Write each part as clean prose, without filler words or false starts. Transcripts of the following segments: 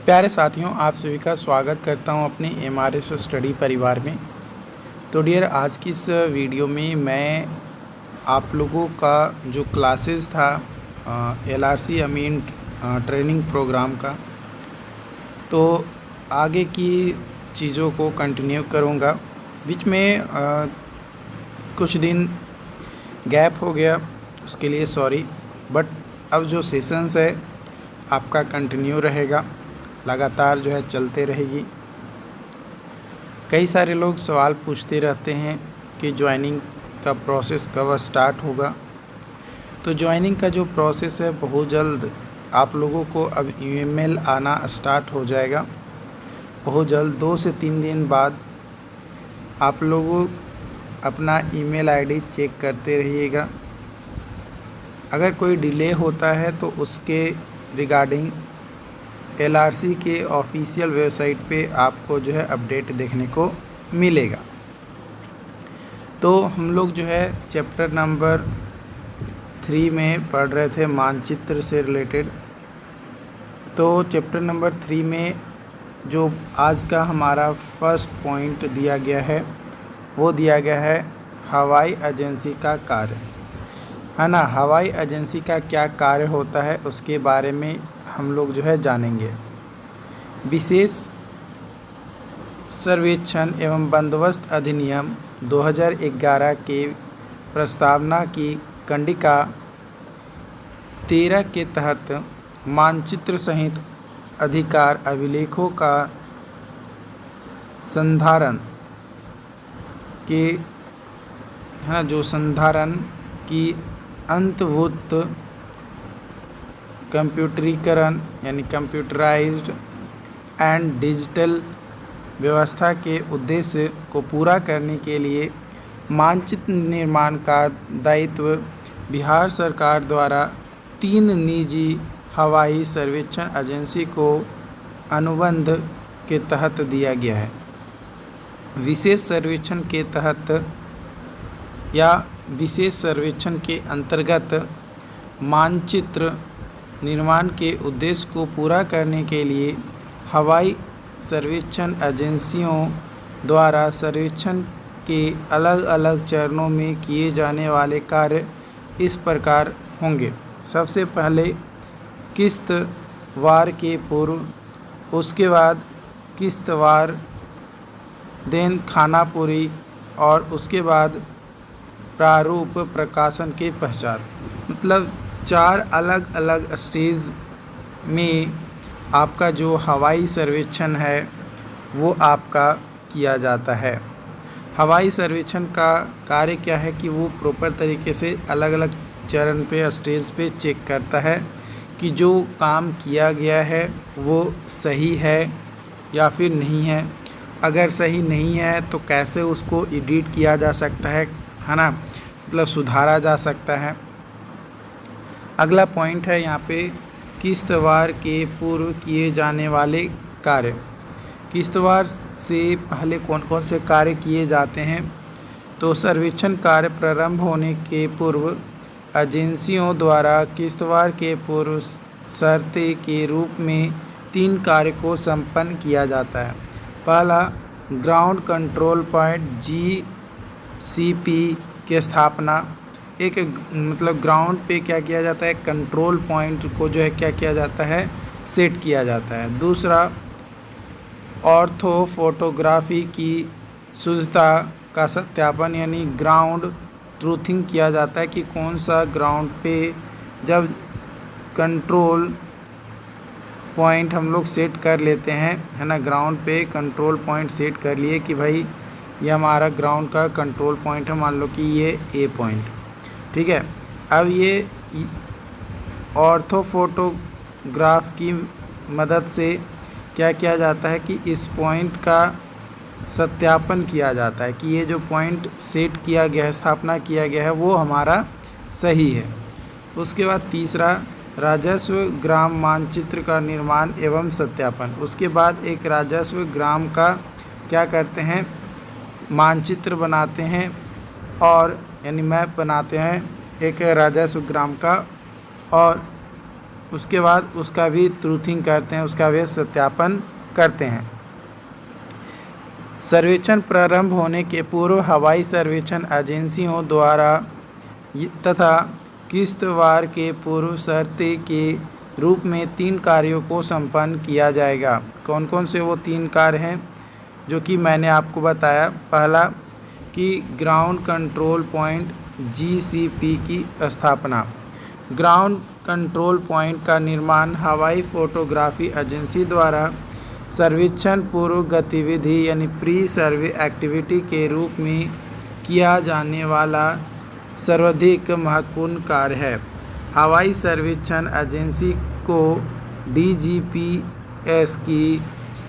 प्यारे साथियों, आप सभी का स्वागत करता हूं अपने एमआरएस स्टडी परिवार में। तो डियर, आज की इस वीडियो में मैं आप लोगों का जो क्लासेस था एलआरसी अमीन ट्रेनिंग प्रोग्राम का, तो आगे की चीज़ों को कंटिन्यू करूंगा। बीच में कुछ दिन गैप हो गया, उसके लिए सॉरी। बट अब जो सेशंस है आपका कंटिन्यू रहेगा, लगातार जो है चलते रहेगी। कई सारे लोग सवाल पूछते रहते हैं कि ज्वाइनिंग का प्रोसेस कब स्टार्ट होगा। तो ज्वाइनिंग का जो प्रोसेस है बहुत जल्द आप लोगों को अब ईमेल आना स्टार्ट हो जाएगा। बहुत जल्द 2 से 3 दिन बाद आप लोगों अपना ईमेल आईडी चेक करते रहिएगा। अगर कोई डिले होता है तो उसके रिगार्डिंग एलआरसी के ऑफिशियल वेबसाइट पे आपको जो है अपडेट देखने को मिलेगा। तो हम लोग जो है चैप्टर नंबर 3 में पढ़ रहे थे मानचित्र से रिलेटेड। तो चैप्टर नंबर 3 में जो आज का हमारा फर्स्ट पॉइंट दिया गया है वो दिया गया है हवाई एजेंसी का कार्य, है ना। हवाई एजेंसी का क्या कार्य होता है उसके बारे में हम लोग जो है जानेंगे। विशेष सर्वेक्षण एवं बंदोबस्त अधिनियम 2011 के प्रस्तावना की कंडिका 13 के तहत मानचित्र सहित अधिकार अभिलेखों का संधारण के जो संधारण की अंतर्भूत कंप्यूटरीकरण यानी कंप्यूटराइज्ड एंड डिजिटल व्यवस्था के उद्देश्य को पूरा करने के लिए मानचित्र निर्माण का दायित्व बिहार सरकार द्वारा 3 निजी हवाई सर्वेक्षण एजेंसी को अनुबंध के तहत दिया गया है। विशेष सर्वेक्षण के तहत या विशेष सर्वेक्षण के अंतर्गत मानचित्र निर्माण के उद्देश्य को पूरा करने के लिए हवाई सर्वेक्षण एजेंसियों द्वारा सर्वेक्षण के अलग अलग चरणों में किए जाने वाले कार्य इस प्रकार होंगे। सबसे पहले किश्तवार के पूर्व, उसके बाद किश्तवार, देन खानापुरी और उसके बाद प्रारूप प्रकाशन के पश्चात। मतलब 4 अलग अलग स्टेज में आपका जो हवाई सर्वेक्षण है वो आपका किया जाता है। हवाई सर्वेक्षण का कार्य क्या है कि वो प्रॉपर तरीके से अलग अलग चरण पे स्टेज पे चेक करता है कि जो काम किया गया है वो सही है या फिर नहीं है। अगर सही नहीं है तो कैसे उसको एडिट किया जा सकता है ना, मतलब सुधारा जा सकता है। अगला पॉइंट है यहाँ पे किश्तवार के पूर्व किए जाने वाले कार्य। किश्तवार से पहले कौन कौन से कार्य किए जाते हैं? तो सर्वेक्षण कार्य प्रारंभ होने के पूर्व एजेंसियों द्वारा किश्तवार के पूर्व शर्तें के रूप में 3 कार्य को संपन्न किया जाता है। पहला, ग्राउंड कंट्रोल पॉइंट GCP की स्थापना। एक मतलब ग्राउंड पे क्या किया जाता है, कंट्रोल पॉइंट को जो है क्या किया जाता है, सेट किया जाता है। दूसरा, ऑर्थो फोटोग्राफी की शुद्धता का सत्यापन यानी ग्राउंड ट्रूथिंग किया जाता है कि कौन सा ग्राउंड पे जब कंट्रोल पॉइंट हम लोग सेट कर लेते हैं, है ना, ग्राउंड पे कंट्रोल पॉइंट सेट कर लिए कि भाई ये हमारा ग्राउंड का कंट्रोल पॉइंट है, मान लो कि ये A पॉइंट, ठीक है। अब ये ऑर्थो फोटोग्राफ की मदद से क्या किया जाता है कि इस पॉइंट का सत्यापन किया जाता है कि ये जो पॉइंट सेट किया गया है, स्थापना किया गया है, वो हमारा सही है। उसके बाद तीसरा, राजस्व ग्राम मानचित्र का निर्माण एवं सत्यापन। उसके बाद एक राजस्व ग्राम का क्या करते हैं, मानचित्र बनाते हैं और यानी मैप बनाते हैं एक राजस्व ग्राम का, और उसके बाद उसका भी ट्रूथिंग करते हैं, उसका भी सत्यापन करते हैं। सर्वेक्षण प्रारंभ होने के पूर्व हवाई सर्वेक्षण एजेंसियों द्वारा तथा किश्तवाड़ के पूर्व शर्तें के रूप में 3 कार्यों को संपन्न किया जाएगा। कौन कौन से वो 3 कार्य हैं जो कि मैंने आपको बताया। पहला कि ग्राउंड कंट्रोल पॉइंट GCP की स्थापना। ग्राउंड कंट्रोल पॉइंट का निर्माण हवाई फोटोग्राफी एजेंसी द्वारा सर्वेक्षण पूर्व गतिविधि यानी प्री सर्वे एक्टिविटी के रूप में किया जाने वाला सर्वाधिक महत्वपूर्ण कार्य है। हवाई सर्वेक्षण एजेंसी को DGPS की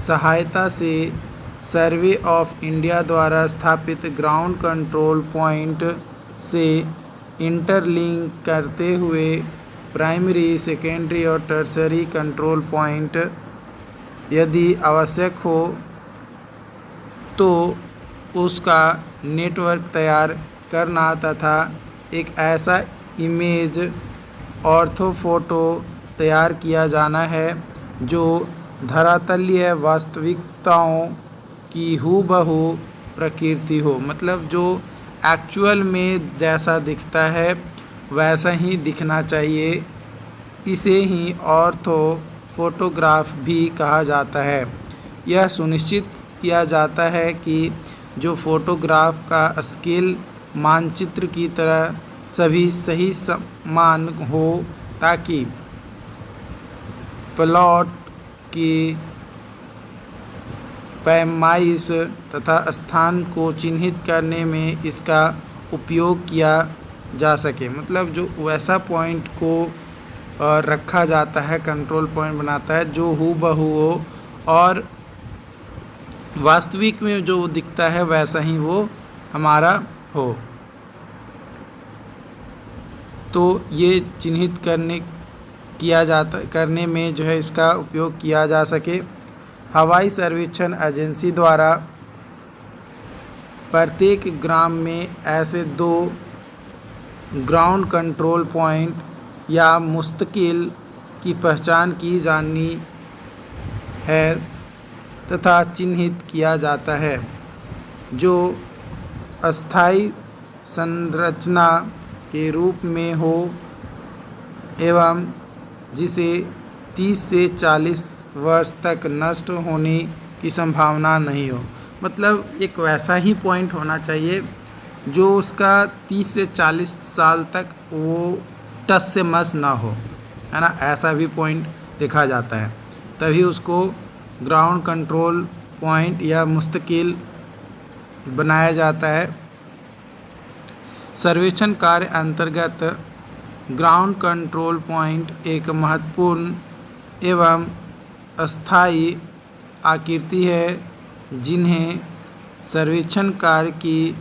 सहायता से सर्वे ऑफ इंडिया द्वारा स्थापित ग्राउंड कंट्रोल पॉइंट से इंटरलिंक करते हुए प्राइमरी, सेकेंडरी और टर्सरी कंट्रोल पॉइंट यदि आवश्यक हो तो उसका नेटवर्क तैयार करना तथा एक ऐसा इमेज ऑर्थोफोटो तैयार किया जाना है जो धरातलीय वास्तविकताओं की हूबहू प्रकृति हो। मतलब जो एक्चुअल में जैसा दिखता है वैसा ही दिखना चाहिए। इसे ही ऑर्थो फोटोग्राफ भी कहा जाता है। यह सुनिश्चित किया जाता है कि जो फोटोग्राफ का स्केल मानचित्र की तरह सभी सही समान हो ताकि प्लॉट की पैमाइश तथा स्थान को चिन्हित करने में इसका उपयोग किया जा सके। मतलब जो वैसा पॉइंट को रखा जाता है, कंट्रोल पॉइंट बनाता है जो हूबहू हो और वास्तविक में जो दिखता है वैसा ही वो हमारा हो। तो ये चिन्हित करने में जो है इसका उपयोग किया जा सके। हवाई सर्वेक्षण एजेंसी द्वारा प्रत्येक ग्राम में ऐसे 2 ग्राउंड कंट्रोल पॉइंट या मुस्तकिल की पहचान की जानी है तथा चिन्हित किया जाता है जो अस्थायी संरचना के रूप में हो एवं जिसे 30 से 40 वर्ष तक नष्ट होने की संभावना नहीं हो। मतलब एक वैसा ही पॉइंट होना चाहिए जो उसका 30 से 40 साल तक वो टच से मस ना हो, है ना। ऐसा भी पॉइंट देखा जाता है, तभी उसको ग्राउंड कंट्रोल पॉइंट या मुस्तकिल बनाया जाता है। सर्वेक्षण कार्य अंतर्गत ग्राउंड कंट्रोल पॉइंट एक महत्वपूर्ण एवं अस्थायी आकृति है जिन्हें सर्वेक्षण कार्य की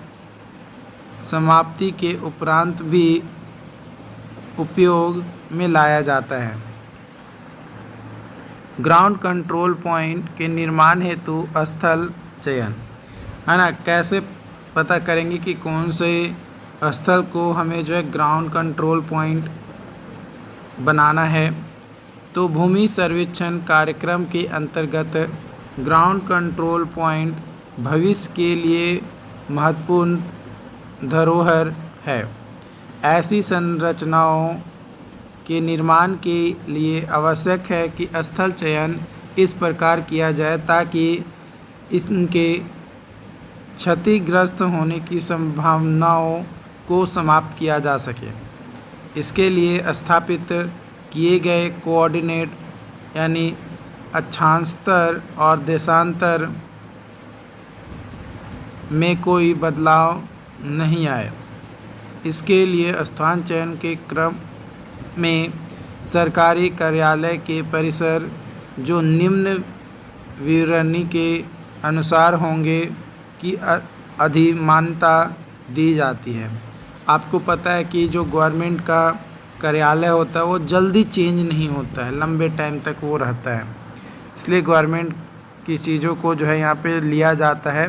समाप्ति के उपरांत भी उपयोग में लाया जाता है। ग्राउंड कंट्रोल पॉइंट के निर्माण हेतु स्थल चयन, है ना। कैसे पता करेंगे कि कौन से स्थल को हमें जो है ग्राउंड कंट्रोल पॉइंट बनाना है। तो भूमि सर्वेक्षण कार्यक्रम के अंतर्गत ग्राउंड कंट्रोल पॉइंट भविष्य के लिए महत्वपूर्ण धरोहर है। ऐसी संरचनाओं के निर्माण के लिए आवश्यक है कि स्थल चयन इस प्रकार किया जाए ताकि इनके क्षतिग्रस्त होने की संभावनाओं को समाप्त किया जा सके। इसके लिए स्थापित किए गए कोऑर्डिनेट यानी अक्षांतर और देशांतर में कोई बदलाव नहीं आए। इसके लिए स्थान चयन के क्रम में सरकारी कार्यालय के परिसर जो निम्न विवरणी के अनुसार होंगे की अधिमानता दी जाती है। आपको पता है कि जो गवर्नमेंट का कार्यालय होता है वो जल्दी चेंज नहीं होता है, लंबे टाइम तक वो रहता है। इसलिए गवर्नमेंट की चीज़ों को जो है यहाँ पे लिया जाता है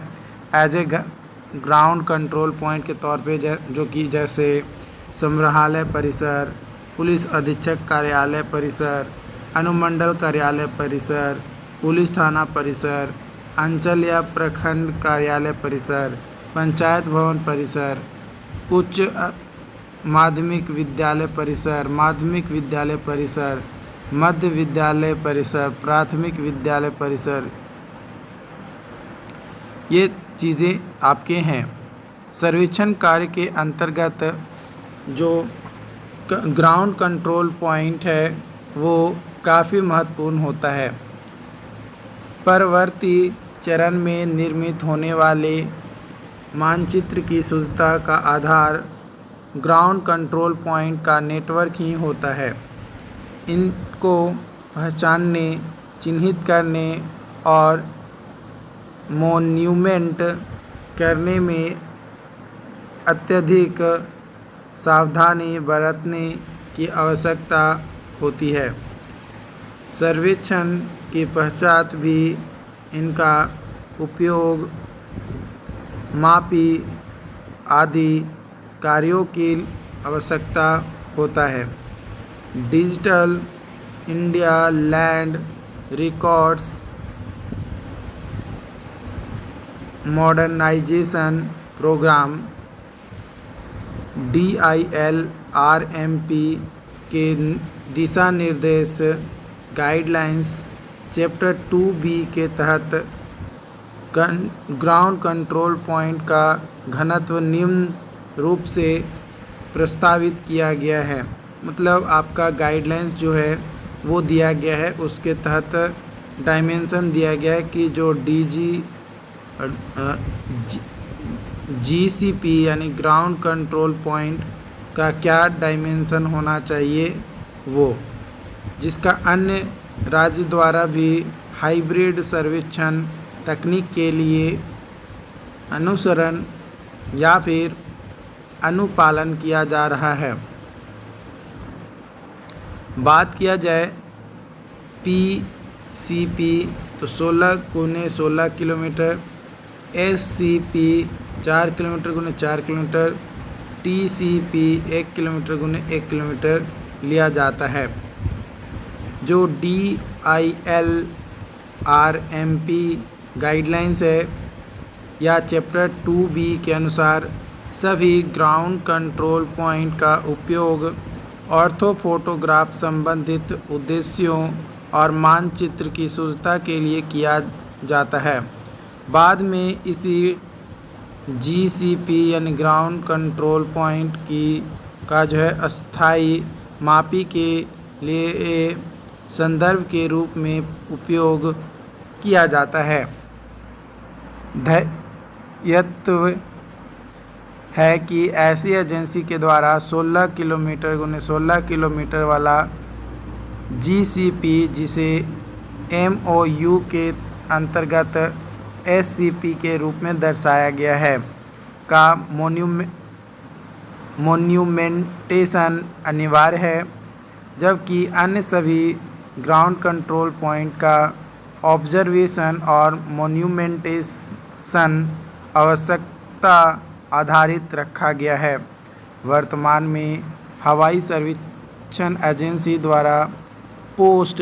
as a ground control point के तौर पे, जो कि जैसे संग्रहालय परिसर पुलिस अधीक्षक कार्यालय परिसर, अनुमंडल कार्यालय परिसर, पुलिस थाना परिसर, अंचल या प्रखंड कार्यालय परिसर, पंचायत भवन परिसर, उच्च माध्यमिक विद्यालय परिसर, माध्यमिक विद्यालय परिसर, मध्य विद्यालय परिसर, प्राथमिक विद्यालय परिसर, ये चीज़ें आपके हैं। सर्वेक्षण कार्य के अंतर्गत जो ग्राउंड कंट्रोल पॉइंट है वो काफ़ी महत्वपूर्ण होता है। परवर्ती चरण में निर्मित होने वाले मानचित्र की शुद्धता का आधार ग्राउंड कंट्रोल पॉइंट का नेटवर्क ही होता है। इनको पहचानने, चिन्हित करने और मॉन्यूमेंट करने में अत्यधिक सावधानी बरतने की आवश्यकता होती है। सर्वेक्षण के पश्चात भी इनका उपयोग मापी आदि कार्यों की आवश्यकता होता है। Digital India land records modernisation programme DILRMP के दिशा निर्देश गाइडलाइंस चैप्टर 2B के तहत ग्राउंड कंट्रोल पॉइंट का घनत्व निम्न रूप से प्रस्तावित किया गया है। मतलब आपका गाइडलाइंस जो है वो दिया गया है, उसके तहत डायमेंशन दिया गया है कि जो GCP यानी ग्राउंड कंट्रोल पॉइंट का क्या डायमेंशन होना चाहिए वो, जिसका अन्य राज्य द्वारा भी हाइब्रिड सर्वेक्षण तकनीक के लिए अनुसरण या फिर अनुपालन किया जा रहा है। बात किया जाए PCP तो 16x16 kilometre, SCP 4 kilometre × 4 kilometre, TCP 1 kilometre × 1 kilometre लिया जाता है। जो DILRMP गाइडलाइंस है या चैप्टर 2B के अनुसार सभी ग्राउंड कंट्रोल पॉइंट का उपयोग ऑर्थोफोटोग्राफ संबंधित उद्देश्यों और मानचित्र की शुद्धता के लिए किया जाता है। बाद में इसी GCP यानी ग्राउंड कंट्रोल पॉइंट का जो है अस्थायी मापी के लिए संदर्भ के रूप में उपयोग किया जाता है। दायित्व है कि ऐसी एजेंसी के द्वारा 16 किलोमीटर × 16 किलोमीटर वाला GCP, जिसे MOU के अंतर्गत SCP के रूप में दर्शाया गया है, का मॉन्यूमेंटेशन अनिवार्य है, जबकि अन्य सभी ग्राउंड कंट्रोल पॉइंट का ऑब्जर्वेशन और मॉन्यूमेंटेशन आवश्यकता आधारित रखा गया है। वर्तमान में हवाई सर्वेक्षण एजेंसी द्वारा पोस्ट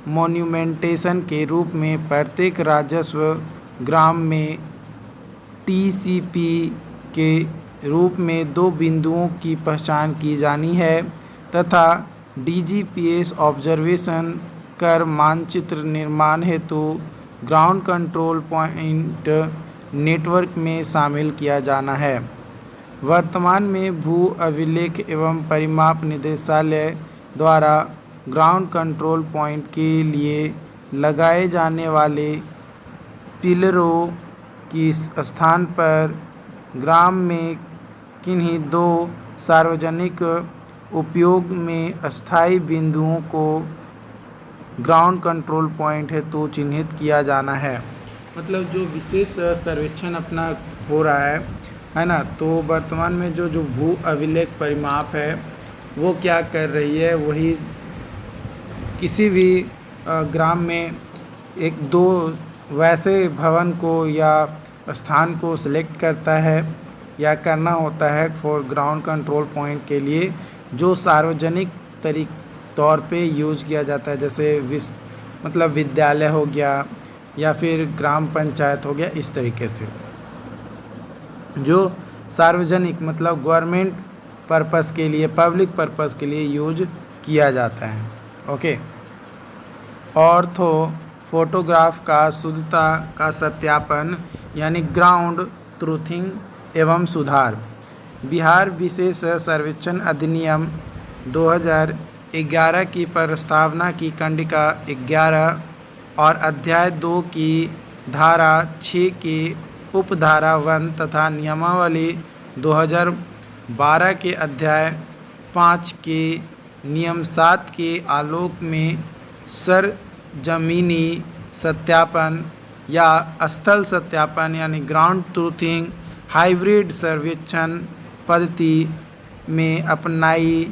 मॉन्यूमेंटेशन के रूप में प्रत्येक राजस्व ग्राम में TCP के रूप में 2 बिंदुओं की पहचान की जानी है तथा DGPS ऑब्जर्वेशन कर मानचित्र निर्माण हेतु ग्राउंड कंट्रोल पॉइंट नेटवर्क में शामिल किया जाना है। वर्तमान में भू अभिलेख एवं परिमाप निदेशालय द्वारा ग्राउंड कंट्रोल पॉइंट के लिए लगाए जाने वाले पिलरों की स्थान पर ग्राम में किन्हीं 2 सार्वजनिक उपयोग में अस्थायी बिंदुओं को ग्राउंड कंट्रोल पॉइंट हेतु चिन्हित किया जाना है। मतलब जो विशेष सर्वेक्षण अपना हो रहा है ना, तो वर्तमान में जो भू अभिलेख परिमाप है वो क्या कर रही है, वही किसी भी ग्राम में 1-2 वैसे भवन को या स्थान को सिलेक्ट करता है या करना होता है फॉर ग्राउंड कंट्रोल पॉइंट के लिए, जो सार्वजनिक तौर पे यूज किया जाता है, जैसे मतलब विद्यालय हो गया या फिर ग्राम पंचायत हो गया। इस तरीके से जो सार्वजनिक मतलब गवर्नमेंट पर्पस के लिए, पब्लिक पर्पस के लिए यूज किया जाता है। ओके। ऑर्थो फोटोग्राफ का शुद्धता का सत्यापन यानी ग्राउंड ट्रूथिंग एवं सुधार। बिहार विशेष सर्वेक्षण अधिनियम 2011 की प्रस्तावना की कंडिका 11 और अध्याय 2 की धारा 6 की उपधारा 1 तथा नियमावली 2012 के अध्याय 5 के नियम 7 के आलोक में सरजमीनी सत्यापन या स्थल सत्यापन यानी ग्राउंड ट्रूथिंग हाइब्रिड सर्वेक्षण पद्धति में अपनाई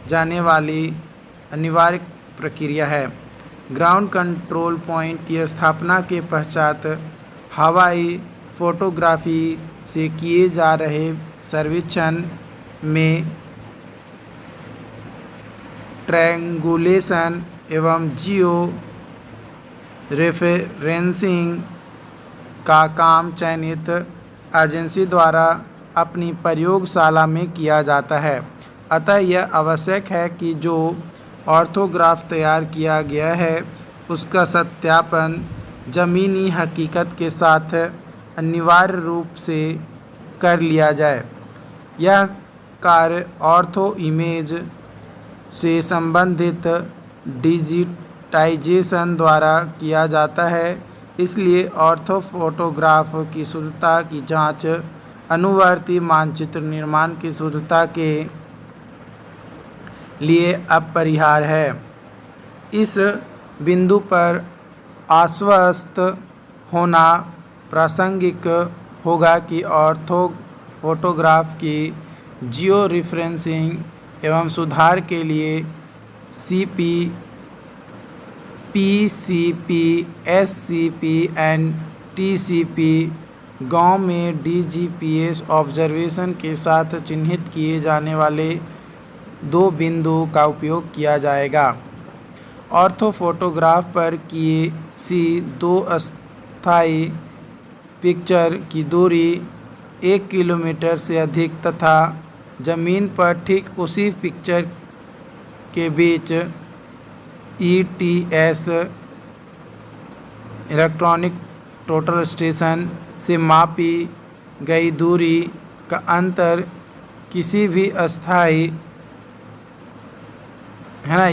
जाने वाली अनिवार्य प्रक्रिया है। ग्राउंड कंट्रोल पॉइंट की स्थापना के पश्चात हवाई फोटोग्राफी से किए जा रहे सर्वेक्षण में ट्रायंगुलेशन एवं जियो रेफरेंसिंग का काम चयनित एजेंसी द्वारा अपनी प्रयोगशाला में किया जाता है। अतः यह आवश्यक है कि जो ऑर्थोग्राफ तैयार किया गया है उसका सत्यापन ज़मीनी हकीकत के साथ अनिवार्य रूप से कर लिया जाए। यह कार्य ऑर्थो इमेज से संबंधित डिजिटाइजेशन द्वारा किया जाता है। इसलिए ऑर्थो फोटोग्राफ की शुद्धता की जांच अनुवर्ती मानचित्र निर्माण की शुद्धता के लिए अपरिहार्य है। इस बिंदु पर आश्वस्त होना प्रासंगिक होगा कि ऑर्थो फोटोग्राफ की जियो रेफरेंसिंग एवं सुधार के लिए CP, PCP, SCP and TCP गांव में DGPS ऑब्जर्वेशन के साथ चिन्हित किए जाने वाले 2 बिंदु का उपयोग किया जाएगा। ऑर्थो फोटोग्राफ पर किए सी 2 स्थायी पिक्चर की दूरी 1 किलोमीटर से अधिक तथा ज़मीन पर ठीक उसी पिक्चर के बीच ETS इलेक्ट्रॉनिक टोटल स्टेशन से मापी गई दूरी का अंतर किसी भी अस्थायी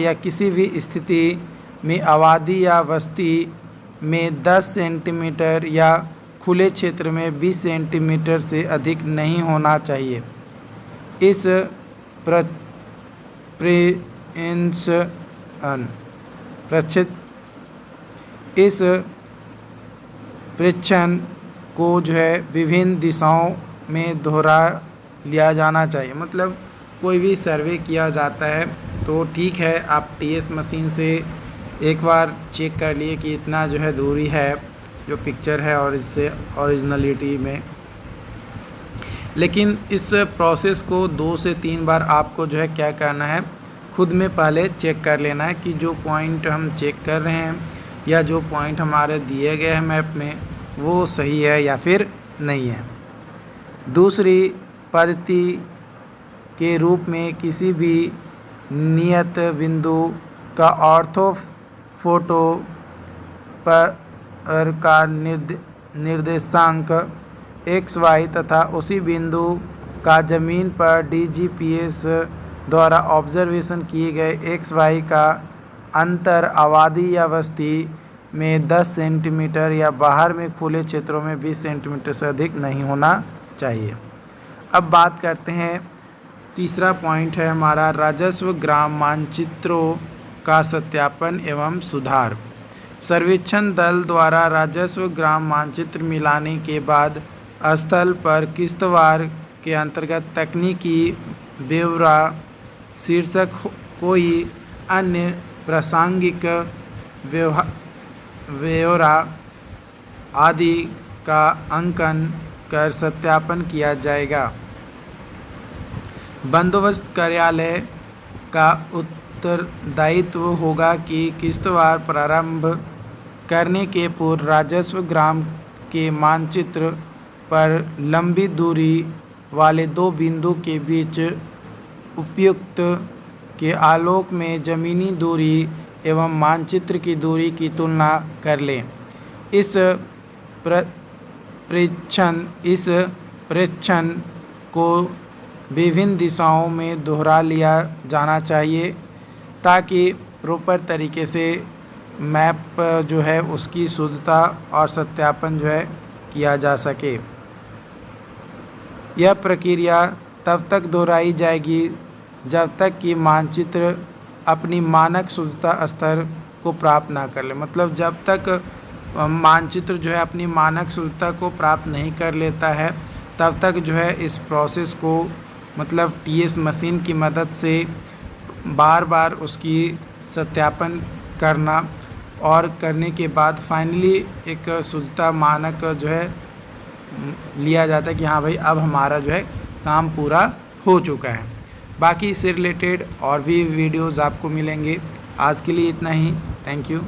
या किसी भी स्थिति में आबादी या बस्ती में 10 सेंटीमीटर या खुले क्षेत्र में 20 सेंटीमीटर से अधिक नहीं होना चाहिए। इस परीक्षण को जो है विभिन्न दिशाओं में दोहरा लिया जाना चाहिए। मतलब कोई भी सर्वे किया जाता है तो ठीक है, आप TS मशीन से एक बार चेक कर लिए कि इतना जो है दूरी है जो पिक्चर है और इससे ओरिजिनलिटी में, लेकिन इस प्रोसेस को 2 से 3 बार आपको जो है क्या करना है, खुद में पहले चेक कर लेना है कि जो पॉइंट हम चेक कर रहे हैं या जो पॉइंट हमारे दिए गए हैं मैप में वो सही है या फिर नहीं है। दूसरी पद्धति के रूप में किसी भी नियत बिंदु का ऑर्थो फोटो पर का निर्देशांक XY तथा उसी बिंदु का ज़मीन पर DGPS द्वारा ऑब्जर्वेशन किए गए XY का अंतर आबादी या बस्ती में 10 सेंटीमीटर या बाहर में खुले क्षेत्रों में 20 सेंटीमीटर से अधिक नहीं होना चाहिए। अब बात करते हैं, तीसरा पॉइंट है हमारा राजस्व ग्राम मानचित्रों का सत्यापन एवं सुधार। सर्वेक्षण दल द्वारा राजस्व ग्राम मानचित्र मिलाने के बाद स्थल पर किस्तवार के अंतर्गत तकनीकी ब्यौरा शीर्षक कोई अन्य प्रासंगिक ब्यौरा आदि का अंकन कर सत्यापन किया जाएगा। बंदोबस्त कार्यालय का उत्तरदायित्व होगा कि किश्तवाड़ प्रारंभ करने के पूर्व राजस्व ग्राम के मानचित्र पर लंबी दूरी वाले दो बिंदु के बीच उपयुक्त के आलोक में ज़मीनी दूरी एवं मानचित्र की दूरी की तुलना कर लें। इस प्रेक्षण को विभिन्न दिशाओं में दोहरा लिया जाना चाहिए ताकि प्रॉपर तरीके से मैप जो है उसकी शुद्धता और सत्यापन जो है किया जा सके। यह प्रक्रिया तब तक दोहराई जाएगी जब तक कि मानचित्र अपनी मानक शुद्धता स्तर को प्राप्त ना कर ले। मतलब जब तक मानचित्र जो है अपनी मानक शुद्धता को प्राप्त नहीं कर लेता है तब तक जो है इस प्रोसेस को मतलब टीएस मशीन की मदद से बार बार उसकी सत्यापन करना और करने के बाद फाइनली एक शुद्धता मानक जो है लिया जाता है कि हाँ भाई अब हमारा जो है काम पूरा हो चुका है। बाकी इससे रिलेटेड और भी वीडियोज़ आपको मिलेंगे। आज के लिए इतना ही। Thank you.